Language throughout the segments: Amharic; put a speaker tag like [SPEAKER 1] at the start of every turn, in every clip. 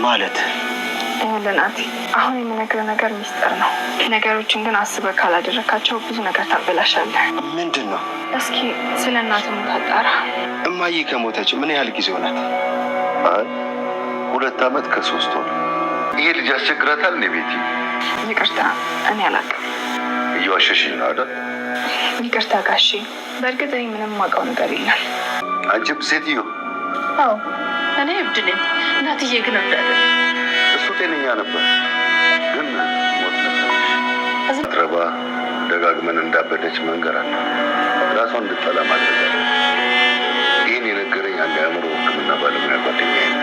[SPEAKER 1] ማለት
[SPEAKER 2] ለናቲ አሁን የምነግርህ ነገር ሚስጥር ነው። ነገሮችን ግን አስበህ ካላደረካቸው ብዙ ነገር ታበላሻለህ።
[SPEAKER 1] ምንድን ነው?
[SPEAKER 2] እስኪ ስለ እናት ሞት አጣራ።
[SPEAKER 1] እማዬ ከሞተች ምን ያህል ጊዜ ሆናት?
[SPEAKER 3] 2 ዓመት ከ3 ወር። ይሄ ልጅ ያስቸግራታል ነው ቤቲ?
[SPEAKER 2] ይቅርታ እኔ አላውቅም።
[SPEAKER 3] እየዋሸሽኝ ነው አይደል?
[SPEAKER 2] ይቅርታ ጋሼ፣ በእርግጥ እኔ ምንም የማውቀው ነገር የለም።
[SPEAKER 3] አንቺም ሴትዮ?
[SPEAKER 4] አዎ እኔ እብድ ነኝ። እናትዬ ግን እብድ አይደለም።
[SPEAKER 3] እሱ ጤነኛ ነበር፣ ግን ሞት ነበረች። ረባ ደጋግመን እንዳበደች መንገር አለ። ራሷን እንድጠላ ማድረግ አለ። ይህን የነገረኝ አንድ የአእምሮ ሕክምና ባለሙያ ጓደኛዬ ነው።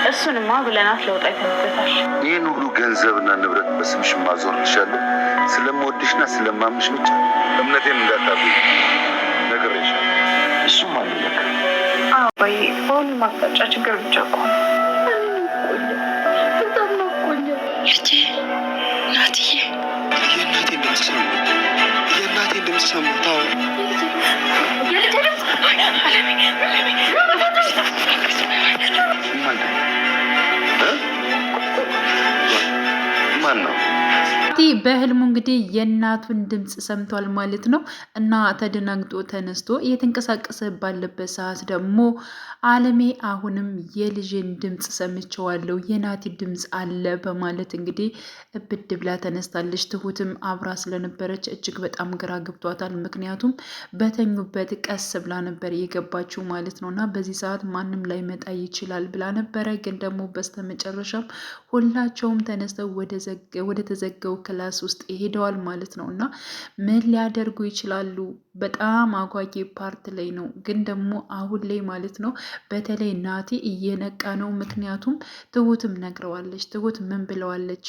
[SPEAKER 4] እሱንማ ብለናት ለውጥ አይተንበታል።
[SPEAKER 3] ይህን ሁሉ ገንዘብና ንብረት በስምሽ ማዞርልሻለሁ ስለምወድሽና ስለማምንሽ ብቻ እምነቴን እንዳታብኝ ነግሬሻለሁ።
[SPEAKER 1] እሱም አለለክ
[SPEAKER 2] አባዬ፣ በሁሉም አቅጣጫ ችግር ብቻ እኮ ነው።
[SPEAKER 4] በጣም ነው ቆየ ልጄ። ናትዬ
[SPEAKER 1] የእናቴን ድምፅ ሰሙ። የእናቴን ድምፅ ሰሙ። ታው
[SPEAKER 4] የልጄ ድምፅ አለሜ
[SPEAKER 3] ማን ነው?
[SPEAKER 5] በህልሙ እንግዲህ የእናቱን ድምፅ ሰምቷል ማለት ነው። እና ተደናግጦ ተነስቶ እየተንቀሳቀሰ ባለበት ሰዓት ደግሞ አለሜ አሁንም የልጅን ድምፅ ሰምቸዋለሁ፣ የናቲ ድምፅ አለ በማለት እንግዲህ እብድ ብላ ተነስታለች። ትሁትም አብራ ስለነበረች እጅግ በጣም ግራ ገብቷታል። ምክንያቱም በተኙበት ቀስ ብላ ነበር የገባችው ማለት ነው። እና በዚህ ሰዓት ማንም ላይ መጣ ይችላል ብላ ነበረ። ግን ደግሞ በስተመጨረሻም ሁላቸውም ተነስተው ወደ ተዘጋው ክላስ ውስጥ ሄደዋል ማለት ነው። እና ምን ሊያደርጉ ይችላሉ? በጣም አጓጊ ፓርት ላይ ነው። ግን ደግሞ አሁን ላይ ማለት ነው በተለይ ናቲ እየነቃ ነው። ምክንያቱም ትሁትም ነግረዋለች። ትሁት ምን ብለዋለች?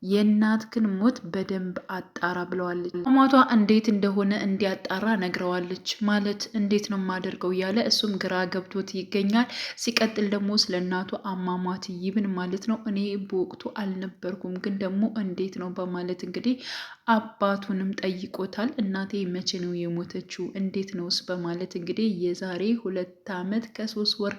[SPEAKER 5] የእናትህን ሞት በደንብ አጣራ ብለዋለች። አሟቷ እንዴት እንደሆነ እንዲያጣራ ነግረዋለች። ማለት እንዴት ነው የማደርገው እያለ እሱም ግራ ገብቶት ይገኛል። ሲቀጥል ደግሞ ስለ እናቱ አሟሟት ይብን ማለት ነው እኔ በወቅቱ አልነበርኩም፣ ግን ደግሞ እንዴት ነው በማለት እንግዲህ አባቱንም ጠይቆታል። እናቴ መቼ ነው የሞተችው? እንዴት ነውስ? በማለት እንግዲህ የዛሬ 2 ዓመት ከ3 ወር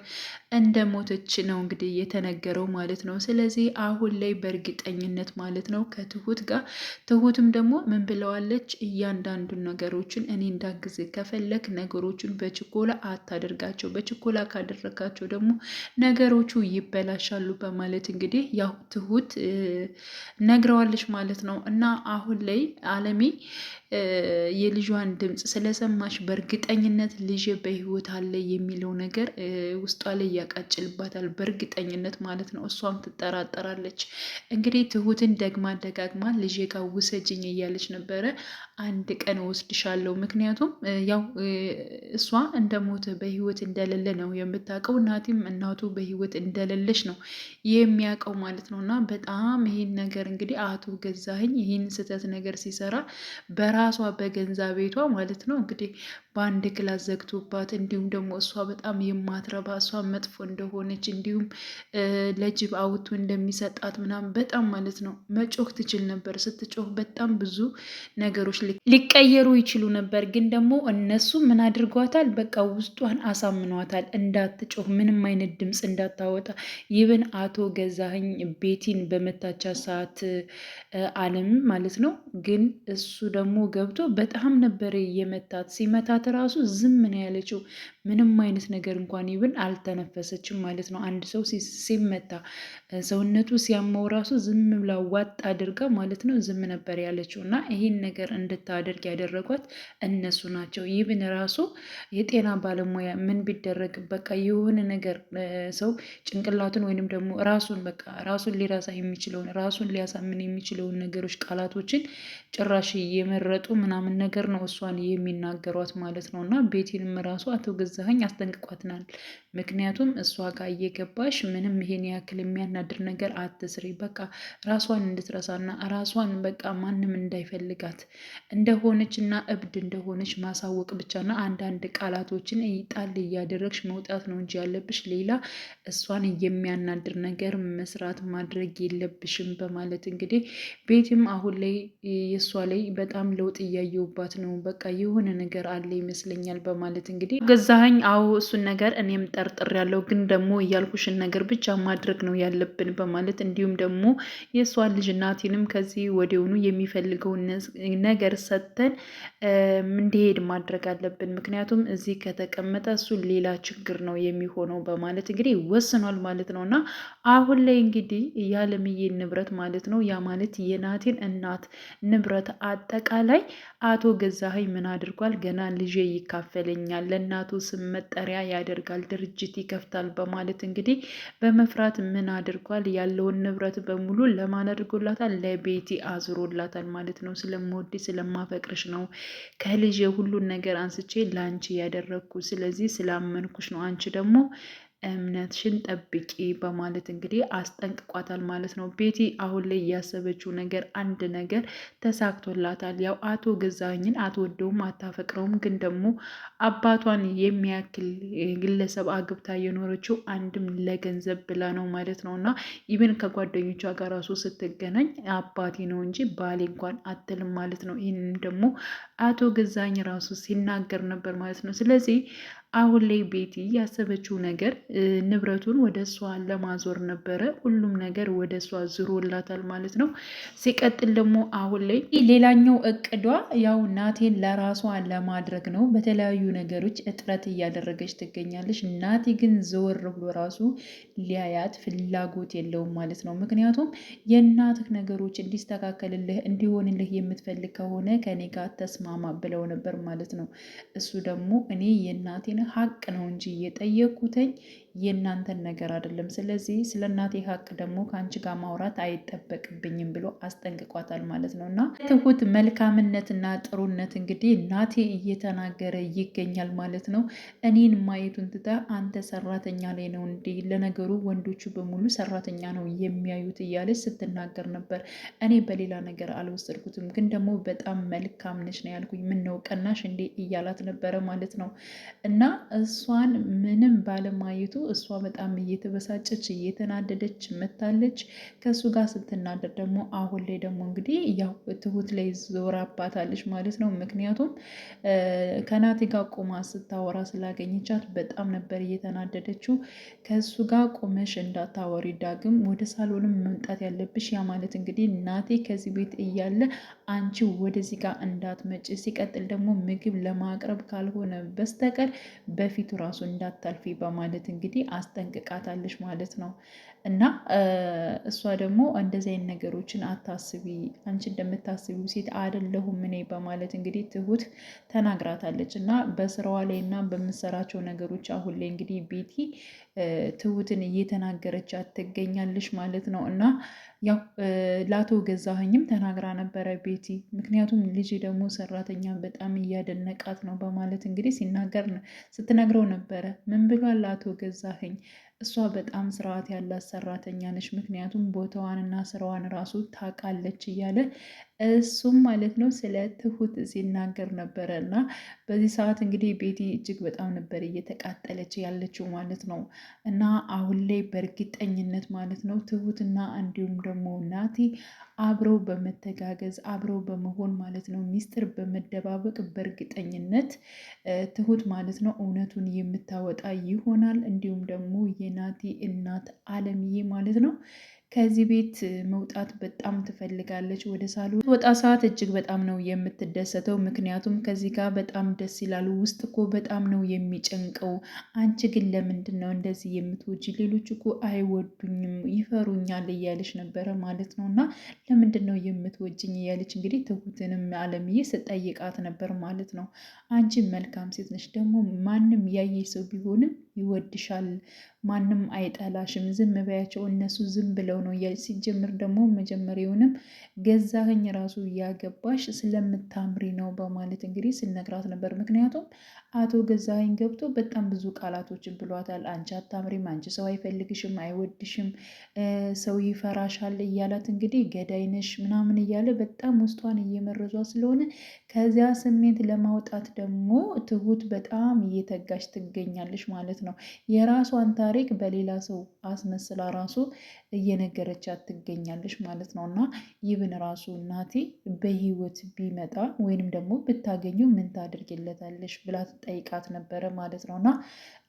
[SPEAKER 5] እንደሞተች ነው እንግዲህ የተነገረው ማለት ነው። ስለዚህ አሁን ላይ በእርግጠኝነት ማለት ነው ከትሁት ጋር ትሁትም ደግሞ ምን ብለዋለች? እያንዳንዱን ነገሮችን እኔ እንዳግዝ ከፈለክ ነገሮችን በችኮላ አታደርጋቸው፣ በችኮላ ካደረጋቸው ደግሞ ነገሮቹ ይበላሻሉ በማለት እንግዲህ ያው ትሁት ነግረዋለች ማለት ነው። እና አሁን ላይ አለሜ የልጇን ድምፅ ስለሰማች በእርግጠኝነት ልጅ በህይወት አለ የሚለው ነገር ውስጧ ላይ ያቃጭልባታል፣ በእርግጠኝነት ማለት ነው። እሷም ትጠራጠራለች። እንግዲህ ትሁትን ደግማ ደጋግማ ልጄ ጋር ውሰጅኝ እያለች ነበረ። አንድ ቀን ወስድሻለሁ፣ ምክንያቱም ያው እሷ እንደሞተ በህይወት እንደሌለ ነው የምታውቀው። ናቲም እናቱ በህይወት እንደሌለች ነው የሚያውቀው ማለት ነው። እና በጣም ይህን ነገር እንግዲህ አቶ ገዛኸኝ ይህን ስህተት ነገር ሲሰራ በራሷ በገንዛ ቤቷ ማለት ነው እንግዲህ በአንድ ክላስ ዘግቶባት፣ እንዲሁም ደግሞ እሷ በጣም የማትረባ እሷ መጥፎ እንደሆነች እንዲሁም ለጅብ አውቶ እንደሚሰጣት ምናምን በጣም ማለት ነው መጮህ ትችል ነበር። ስትጮህ በጣም ብዙ ነገሮች ሊቀየሩ ይችሉ ነበር። ግን ደግሞ እነሱ ምን አድርጓታል? በቃ ውስጧን አሳምኗታል እንዳትጮህ፣ ምንም አይነት ድምፅ እንዳታወጣ። ይብን አቶ ገዛኸኝ ቤቲን በመታቻ ሰዓት አለም ማለት ነው። ግን እሱ ደግሞ ገብቶ በጣም ነበር የመታት። ሲመታት ራሱ ዝም ነው ያለችው። ምንም አይነት ነገር እንኳን ይብን አልተነፈሰችም ማለት ነው። አንድ ሰው ሲመታ ሰውነቱ ሲያመው ራሱ ዝም ብላ ዋጥ አድርጋ ማለት ነው ዝም ነበር ያለችው። እና ይህን ነገር እንድታደርግ ያደረጓት እነሱ ናቸው። ይብን ራሱ የጤና ባለሙያ ምን ቢደረግ በቃ የሆነ ነገር ሰው ጭንቅላቱን ወይንም ደግሞ ራሱን በቃ ራሱን ሊረሳ የሚችለውን ራሱን ሊያሳምን የሚችለውን ነገሮች ቃላቶችን ጭራሽ እየመረጡ ምናምን ነገር ነው እሷን የሚናገሯት ማለት ነው። እና ቤቲንም ራሱ አቶ ገዛኸኝ አስጠንቅቋትናል። ምክንያቱም እሷ ጋር እየገባሽ ምንም ይሄን ያክል የሚያናድር ነገር አትስሪ፣ በቃ ራሷን እንድትረሳና ራሷን በቃ ማንም እንዳይፈልጋት እንደሆነች እና እብድ እንደሆነች ማሳወቅ ብቻና አንዳንድ ቃላቶችን ጣል እያደረግሽ መውጣት ነው እንጂ ያለብሽ ሌላ እሷን የሚያናድር ነገር መስራት ማድረግ የለብሽም በማለት እንግዲህ ቤትም አሁን ላይ የእሷ ላይ በጣም ለውጥ እያየውባት ነው። በቃ የሆነ ነገር አለ ይመስለኛል በማለት እንግዲህ ገዛኸኝ ገዛኸኝ? አዎ እሱን ነገር እኔም ጠርጥር ያለው ግን ደግሞ እያልኩሽን ነገር ብቻ ማድረግ ነው ያለብን በማለት እንዲሁም ደግሞ የእሷን ልጅ ናቲንም ከዚህ ወዲያውኑ የሚፈልገውን ነገር ሰጥተን እንዲሄድ ማድረግ አለብን። ምክንያቱም እዚህ ከተቀመጠ እሱ ሌላ ችግር ነው የሚሆነው በማለት እንግዲህ ወስኗል ማለት ነው። እና አሁን ላይ እንግዲህ የአለምዬን ንብረት ማለት ነው ያ ማለት የናቲን እናት ንብረት አጠቃላይ አቶ ገዛኸኝ ምን አድርጓል? ገና ልጄ ይካፈለኛል፣ ለእናቱ ስም መጠሪያ ያደርጋል፣ ድርጅት ይከፍታል በማለት እንግዲህ በመፍራት ምን አድርጓል? ያለውን ንብረት በሙሉ ለማን አድርጎላታል? ለቤቲ አዝሮላታል ማለት ነው። ስለምወድ ስለማፈቅርሽ ነው ከልጄ ሁሉን ነገር አንስቼ ለአንቺ ያደረግኩ፣ ስለዚህ ስላመንኩሽ ነው፣ አንቺ ደግሞ እምነትሽን ጠብቂ በማለት እንግዲህ አስጠንቅቋታል ማለት ነው። ቤቲ አሁን ላይ እያሰበችው ነገር አንድ ነገር ተሳክቶላታል። ያው አቶ ገዛኸኝን አትወደውም አታፈቅረውም፣ ግን ደግሞ አባቷን የሚያክል ግለሰብ አግብታ የኖረችው አንድም ለገንዘብ ብላ ነው ማለት ነው። እና ኢቨን ከጓደኞቿ ጋር ራሱ ስትገናኝ አባቴ ነው እንጂ ባሌ እንኳን አትልም ማለት ነው። ይህንን ደግሞ አቶ ገዛኸኝ ራሱ ሲናገር ነበር ማለት ነው። ስለዚህ አሁን ላይ ቤቲ ያሰበችው ነገር ንብረቱን ወደ እሷ ለማዞር ነበረ። ሁሉም ነገር ወደ እሷ ዝሮላታል ማለት ነው። ሲቀጥል ደግሞ አሁን ላይ ሌላኛው እቅዷ ያው ናቴን ለራሷ ለማድረግ ነው። በተለያዩ ነገሮች እጥረት እያደረገች ትገኛለች። ናቴ ግን ዘወር ብሎ ራሱ ሊያያት ፍላጎት የለውም ማለት ነው። ምክንያቱም የእናትህ ነገሮች እንዲስተካከልልህ እንዲሆንልህ የምትፈልግ ከሆነ ከኔ ጋር ተስማማ ብለው ነበር ማለት ነው። እሱ ደግሞ እኔ የእናቴን ሀቅ ነው እንጂ የጠየኩትኝ የእናንተን ነገር አይደለም። ስለዚህ ስለ እናቴ ሀቅ ደግሞ ከአንቺ ጋር ማውራት አይጠበቅብኝም ብሎ አስጠንቅቋታል ማለት ነው። እና ትሁት መልካምነትና ጥሩነት እንግዲህ ናቴ እየተናገረ ይገኛል ማለት ነው። እኔን ማየቱን ትታ አንተ ሰራተኛ ላይ ነው እንዴ? ለነገሩ ወንዶቹ በሙሉ ሰራተኛ ነው የሚያዩት እያለች ስትናገር ነበር። እኔ በሌላ ነገር አልወሰድኩትም፣ ግን ደግሞ በጣም መልካም ነች ነው ያልኩኝ። ምን ነው ቀናሽ እንዴ እያላት ነበረ ማለት ነው። እና እሷን ምንም ባለማየቱ እሷ በጣም እየተበሳጨች እየተናደደች መታለች። ከእሱ ጋር ስትናደድ ደግሞ አሁን ላይ ደግሞ እንግዲህ ያው ትሁት ላይ ዞራባታለች ማለት ነው። ምክንያቱም ከናቲ ጋር ቆማ ስታወራ ስላገኘቻት በጣም ነበር እየተናደደችው። ከእሱ ጋር ቆመሽ እንዳታወሪ ዳግም ወደ ሳሎንም መምጣት ያለብሽ፣ ያ ማለት እንግዲህ ናቲ ከዚህ ቤት እያለ አንቺ ወደዚህ ጋር እንዳትመጭ፣ ሲቀጥል ደግሞ ምግብ ለማቅረብ ካልሆነ በስተቀር በፊቱ ራሱ እንዳታልፊ በማለት እንግዲህ አስጠንቅቃታለች ማለት ነው። እና እሷ ደግሞ እንደዚህ አይነት ነገሮችን አታስቢ፣ አንቺ እንደምታስቢው ሴት አይደለሁም እኔ በማለት እንግዲህ ትሁት ተናግራታለች። እና በስራዋ ላይ እና በምሰራቸው ነገሮች አሁን ላይ እንግዲህ ቤቲ ትሁትን እየተናገረቻት ትገኛለች ማለት ነው። እና ያው ለአቶ ገዛኸኝም ተናግራ ነበረ ቤቲ። ምክንያቱም ልጅ ደግሞ ሰራተኛ በጣም እያደነቃት ነው በማለት እንግዲህ ስትነግረው ነበረ። ምን ብሏል አቶ ገዛኸኝ? እሷ በጣም ስርዓት ያላት ሰራተኛ ነች፣ ምክንያቱም ቦታዋንና ስራዋን ራሱ ታውቃለች እያለ እሱም ማለት ነው ስለ ትሁት ሲናገር ነበረ። እና በዚህ ሰዓት እንግዲህ ቤቲ እጅግ በጣም ነበር እየተቃጠለች ያለችው ማለት ነው። እና አሁን ላይ በእርግጠኝነት ማለት ነው ትሁትና እንዲሁም ደግሞ ናቲ አብረው በመተጋገዝ አብረው በመሆን ማለት ነው ሚስጥር በመደባበቅ በእርግጠኝነት ትሁት ማለት ነው እውነቱን የምታወጣ ይሆናል። እንዲሁም ደግሞ የናቲ እናት አለምዬ ማለት ነው ከዚህ ቤት መውጣት በጣም ትፈልጋለች። ወደ ሳሎን ወጣ ሰዓት እጅግ በጣም ነው የምትደሰተው። ምክንያቱም ከዚህ ጋር በጣም ደስ ይላሉ። ውስጥ እኮ በጣም ነው የሚጨንቀው። አንቺ ግን ለምንድን ነው እንደዚህ የምትወጂ? ሌሎች እኮ አይወዱኝም ይፈሩኛል እያለች ነበረ ማለት ነው። እና ለምንድን ነው የምትወጅኝ እያለች እንግዲህ ትሁትንም አለምዬ ስጠይቃት ነበር ማለት ነው። አንቺ መልካም ሴት ነች፣ ደግሞ ማንም ያየ ሰው ቢሆንም ይወድሻል፣ ማንም አይጠላሽም፣ ዝም በያቸው እነሱ ዝም ብለው ነው እያለች ሲጀምር ደግሞ መጀመሪያውንም ገዛኸኝ ራሱ እያገባሽ ስለምታምሪ ነው በማለት እንግዲህ ስነግራት ነበር። ምክንያቱም አቶ ገዛኸኝ ገብቶ በጣም ብዙ ቃላቶችን ብሏታል። አንቺ አታምሪም፣ አንቺ ሰው አይፈልግሽም፣ አይወድሽም፣ ሰው ይፈራሻል እያላት እንግዲህ ገዳይነሽ ምናምን እያለ በጣም ውስጧን እየመረዟ ስለሆነ ከዚያ ስሜት ለማውጣት ደግሞ ትሁት በጣም እየተጋች ትገኛለች ማለት ነው። የራሷን ታሪክ በሌላ ሰው አስመስላ ራሱ እየነገረቻት ትገኛለች ማለት ነው። እና ይብን ራሱ እናቴ በህይወት ቢመጣ ወይንም ደግሞ ብታገኙ ምን ታደርግለታለች ብላ ትጠይቃት ነበረ ማለት ነው። እና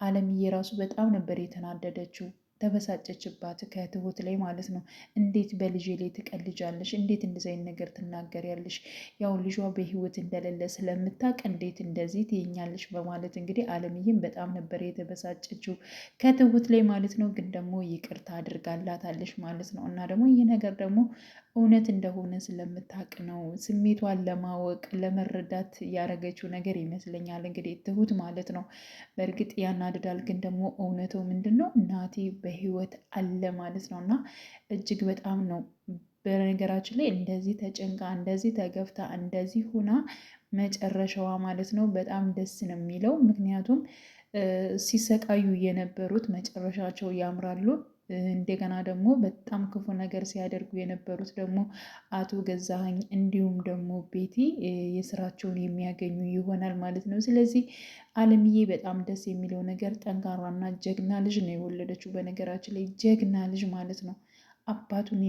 [SPEAKER 5] አለምዬ ራሱ በጣም ነበር የተናደደችው። ተበሳጨችባት ከትሁት ላይ ማለት ነው። እንዴት በልጄ ላይ ትቀልጃለሽ? እንዴት እንደዚህ አይነት ነገር ትናገሪያለሽ? ያው ልጇ በህይወት እንደሌለ ስለምታውቅ እንዴት እንደዚህ ትይኛለሽ? በማለት እንግዲህ አለምዬም በጣም ነበር የተበሳጨችው ከትሁት ላይ ማለት ነው። ግን ደግሞ ይቅርታ አድርጋላታለሽ ማለት ነው። እና ደግሞ ይህ ነገር ደግሞ እውነት እንደሆነ ስለምታውቅ ነው ስሜቷን ለማወቅ ለመረዳት ያደረገችው ነገር ይመስለኛል እንግዲህ ትሁት ማለት ነው። በእርግጥ ያናድዳል። ግን ደግሞ እውነቱ ምንድን ነው? እናቴ በህይወት አለ ማለት ነው። እና እጅግ በጣም ነው በነገራችን ላይ እንደዚህ ተጨንቃ እንደዚህ ተገፍታ እንደዚህ ሁና መጨረሻዋ ማለት ነው በጣም ደስ ነው የሚለው። ምክንያቱም ሲሰቃዩ የነበሩት መጨረሻቸው ያምራሉ። እንደገና ደግሞ በጣም ክፉ ነገር ሲያደርጉ የነበሩት ደግሞ አቶ ገዛኸኝ እንዲሁም ደግሞ ቤቲ የስራቸውን የሚያገኙ ይሆናል ማለት ነው። ስለዚህ አለምዬ በጣም ደስ የሚለው ነገር ጠንካራና ጀግና ልጅ ነው የወለደችው። በነገራችን ላይ ጀግና ልጅ ማለት ነው። አባቱን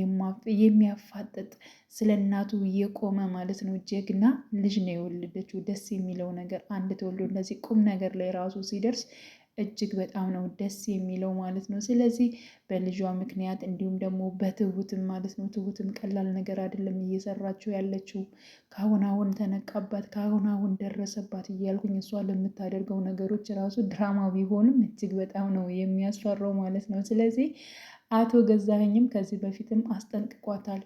[SPEAKER 5] የሚያፋጥጥ ስለ እናቱ የቆመ ማለት ነው። ጀግና ልጅ ነው የወለደችው። ደስ የሚለው ነገር አንድ ተወልዶ እንደዚህ ቁም ነገር ላይ ራሱ ሲደርስ እጅግ በጣም ነው ደስ የሚለው ማለት ነው። ስለዚህ በልጇ ምክንያት እንዲሁም ደግሞ በትሁትም ማለት ነው። ትሁትም ቀላል ነገር አይደለም እየሰራችው ያለችው። ከአሁን አሁን ተነቃባት፣ ከአሁን አሁን ደረሰባት እያልኩኝ እሷ ለምታደርገው ነገሮች ራሱ ድራማ ቢሆንም እጅግ በጣም ነው የሚያስፈራው ማለት ነው። ስለዚህ አቶ ገዛኸኝም ከዚህ በፊትም አስጠንቅቋታል።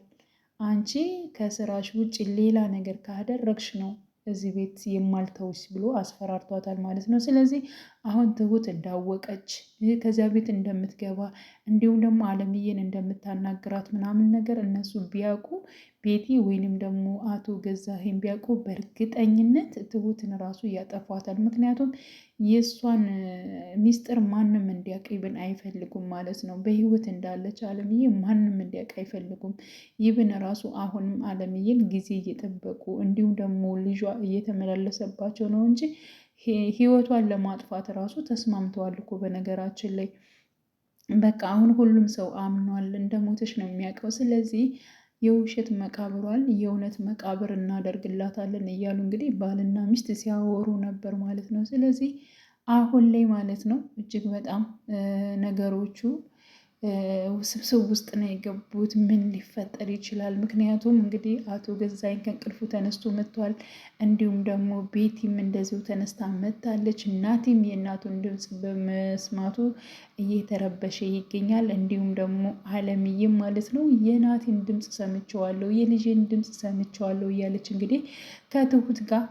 [SPEAKER 5] አንቺ ከስራሽ ውጭ ሌላ ነገር ካደረግሽ ነው እዚህ ቤት የማልተውሽ ብሎ አስፈራርቷታል ማለት ነው። ስለዚህ አሁን ትሁት እንዳወቀች ከዚያ ቤት እንደምትገባ እንዲሁም ደግሞ አለምዬን እንደምታናግራት ምናምን ነገር እነሱ ቢያውቁ ቤቲ ወይንም ደግሞ አቶ ገዛኸኝ ቢያውቁ በእርግጠኝነት ትሁትን ራሱ ያጠፏታል። ምክንያቱም የእሷን ሚስጥር ማንም እንዲያውቅ ይብን አይፈልጉም ማለት ነው። በህይወት እንዳለች አለምዬ ማንም እንዲያውቅ አይፈልጉም። ይብን ራሱ አሁንም አለምዬን ጊዜ እየጠበቁ እንዲሁም ደግሞ ልጇ እየተመላለሰባቸው ነው እንጂ ህይወቷን ለማጥፋት ራሱ ተስማምተዋል እኮ በነገራችን ላይ። በቃ አሁን ሁሉም ሰው አምኗል እንደሞተች ነው የሚያውቀው። ስለዚህ የውሸት መቃብሯን የእውነት መቃብር እናደርግላታለን እያሉ እንግዲህ ባልና ሚስት ሲያወሩ ነበር ማለት ነው። ስለዚህ አሁን ላይ ማለት ነው እጅግ በጣም ነገሮቹ ውስብስብ ውስጥ ነው የገቡት። ምን ሊፈጠር ይችላል? ምክንያቱም እንግዲህ አቶ ገዛኸኝ ከእንቅልፉ ተነስቶ መጥቷል። እንዲሁም ደግሞ ቤቲም እንደዚሁ ተነስታ መጥታለች። እናቲም የእናቱን ድምፅ በመስማቱ እየተረበሸ ይገኛል። እንዲሁም ደግሞ አለምዬም ማለት ነው የናቲን ድምፅ ሰምቸዋለሁ፣ የልጄን ድምፅ ሰምቸዋለሁ እያለች እንግዲህ ከትሁት ጋር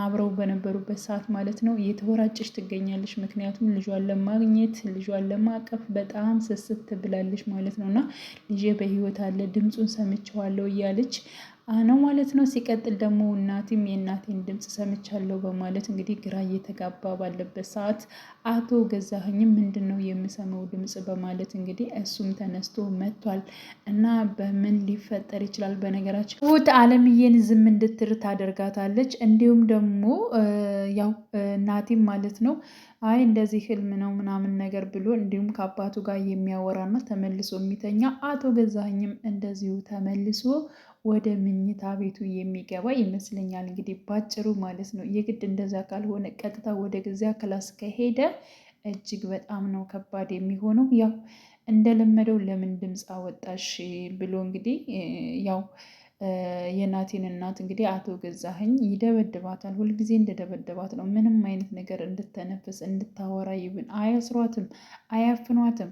[SPEAKER 5] አብረው በነበሩበት ሰዓት ማለት ነው እየተወራጨች ትገኛለች። ምክንያቱም ልጇን ለማግኘት ልጇን ለማቀፍ በጣም ስስት ብላለች ማለት ነው። እና ልጄ በህይወት አለ ድምፁን ሰምቸዋለሁ እያለች ነው ማለት ነው። ሲቀጥል ደግሞ እናቴም የእናቴን ድምፅ ሰምቻለሁ በማለት እንግዲህ ግራ እየተጋባ ባለበት ሰዓት አቶ ገዛኸኝም ምንድን ነው የምሰማው ድምፅ በማለት እንግዲህ እሱም ተነስቶ መጥቷል። እና በምን ሊፈጠር ይችላል? በነገራችን ትሁት አለምዬን ዝም እንድትር ታደርጋታለች። እንዲሁም ደግሞ ያው እናቴም ማለት ነው አይ እንደዚህ ህልም ነው ምናምን ነገር ብሎ እንዲሁም ከአባቱ ጋር የሚያወራና ተመልሶ የሚተኛ አቶ ገዛኸኝም እንደዚሁ ተመልሶ ወደ ምኝታ ቤቱ የሚገባ ይመስለኛል። እንግዲህ ባጭሩ ማለት ነው የግድ እንደዛ ካልሆነ ቀጥታ ወደ ገዚያ ክላስ ከሄደ እጅግ በጣም ነው ከባድ የሚሆነው። ያው እንደለመደው ለምን ድምፅ አወጣሽ ብሎ እንግዲህ ያው የናቲን እናት እንግዲህ አቶ ገዛኸኝ ይደበድባታል። ሁልጊዜ እንደደበደባት ነው። ምንም አይነት ነገር እንድተነፍስ እንድታወራ ይብን አያስሯትም፣ አያፍኗትም።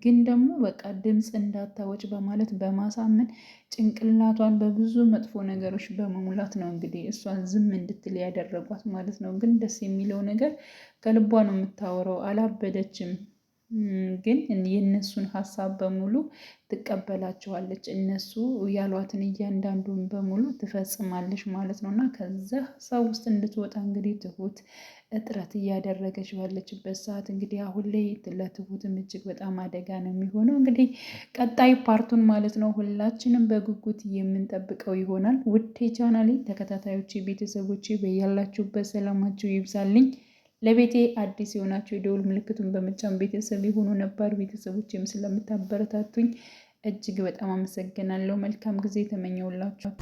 [SPEAKER 5] ግን ደግሞ በቃ ድምፅ እንዳታወጭ በማለት በማሳመን ጭንቅላቷን በብዙ መጥፎ ነገሮች በመሙላት ነው እንግዲህ እሷን ዝም እንድትል ያደረጓት ማለት ነው። ግን ደስ የሚለው ነገር ከልቧ ነው የምታወራው፣ አላበደችም። ግን የእነሱን ሀሳብ በሙሉ ትቀበላቸዋለች። እነሱ ያሏትን እያንዳንዱን በሙሉ ትፈጽማለች ማለት ነው። እና ከዛ ሀሳብ ውስጥ እንድትወጣ እንግዲህ ትሁት እጥረት እያደረገች ባለችበት ሰዓት እንግዲህ አሁን ላይ ለትሁትም እጅግ በጣም አደጋ ነው የሚሆነው። እንግዲህ ቀጣይ ፓርቱን ማለት ነው ሁላችንም በጉጉት የምንጠብቀው ይሆናል። ውድ የቻናሌ ተከታታዮች ቤተሰቦች በያላችሁበት ሰላማችሁ ይብዛልኝ። ለቤቴ አዲስ የሆናችሁ የደውል ምልክቱን በመጫን ቤተሰብ የሆኑ ነባር ቤተሰቦችም ስለምታበረታቱኝ እጅግ በጣም አመሰግናለሁ። መልካም ጊዜ ተመኘውላችሁ።